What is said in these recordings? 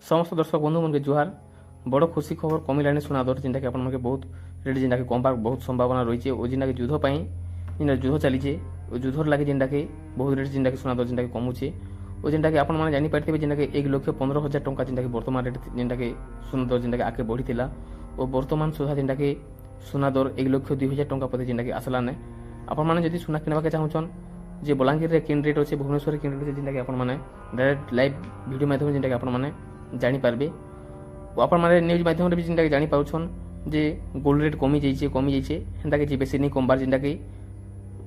समस्त दर्शक बंधु मन के जुहार। बड़ खुशी खबर कमिलानी सुना दर जेनटा कि आपन मन के बहुत रेट जेनटा कि कमबार बहुत संभावना रही है। जेनटा कि युद्ध पाई जेनटा युद्ध चलीचे युद्धर लगे जेनटा कि बहुत रेट जेनटा कि सुना दर जेनटा कि कमुचे और जेनटा कि आपन माने जानि पारथिबे जेनटा कि 1,15,000 टंका जेनटा कि वर्तमान रेट जेनटा कि सुना दर जेनटा कि आके बढ़ी थिला और वर्तमान सुधा जेनटा कि सुना दर 1,02,000 टंका प्रति जेनटा कि आसला ने। आपन माने जदि सुना किनबा के चाहुछन जे बलांगीर रे किन रेट अछि भुवनेश्वर किन रेट अछि जेनटा कि आपन माने डायरेक्ट लाइव वीडियो माध्यम जेनटा कि आपन माने जानि पारबे और आपन माने न्यूज माध्यम रे भी जेनटा कि जानि पाउछन जे गोल्ड रेट कमी जाइछे हेंता कि बेसी नहीं कमबार जेनटा कि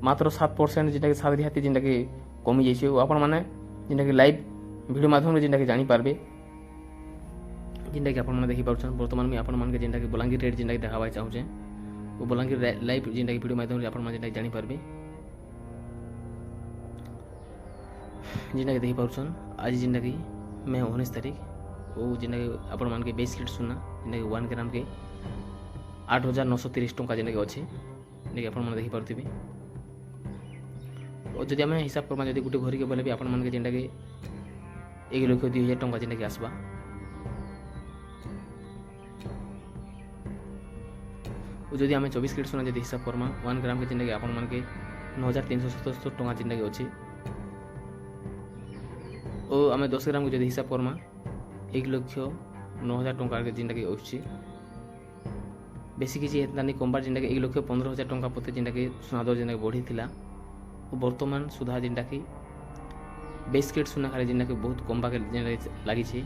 मात्र 7% जेनटा कि 7 रिहाती जेनटा कि कमी जाइछे और आपन माने जेनटा कि लाइव वीडियो माध्यम रे जेनटा कि जानि पारबे जेनटा कि आपन माने देखि पाउछन। वर्तमान में आपन मान के जेनटा कि बलांगीर रेट जेनटा कि देखाबा चाहूछे वो बलांगीर लाइव जेनटा कि वीडियो माध्यम रे आपन माने जेनटा कि जानि पारबे जेनटा कि देखि पाउछन। आज जेनटा कि मैं 19 तारीख वो जेनटा कि आपन मान के 20 किलो सुना जेनटा कि 1 ग्राम के 8,930 टंका जेनटा कि अछि जेनटा कि आपन माने देखि पारथिबे और जदि आमे हिसाब करमा जदि गुटे घरी के बोले भी आपन मान के जेनटा कि 1,02,000 टंका जेनटा कि आसबा और जदि आमे 24 किलो सुना जदि हिसाब करमा 1 ग्राम के जेनटा कि आपन मान के 9,377 टंका जेनटा कि अछि और आमे 10 ग्राम के जदि हिसाब करमा 1,09,000 टंका के जेनटा कि अछि बेसी किछि हेतना नि कमबार जेनटा कि 1,15,000 टंका प्रति जेनटा कि सुना दर जेनटा कि बढ़ी थिला और वर्तमान सुधा जेनटा कि 20 किलो सुना खाली जेनटा कि बहुत कमबा के जेनटा लागि छै।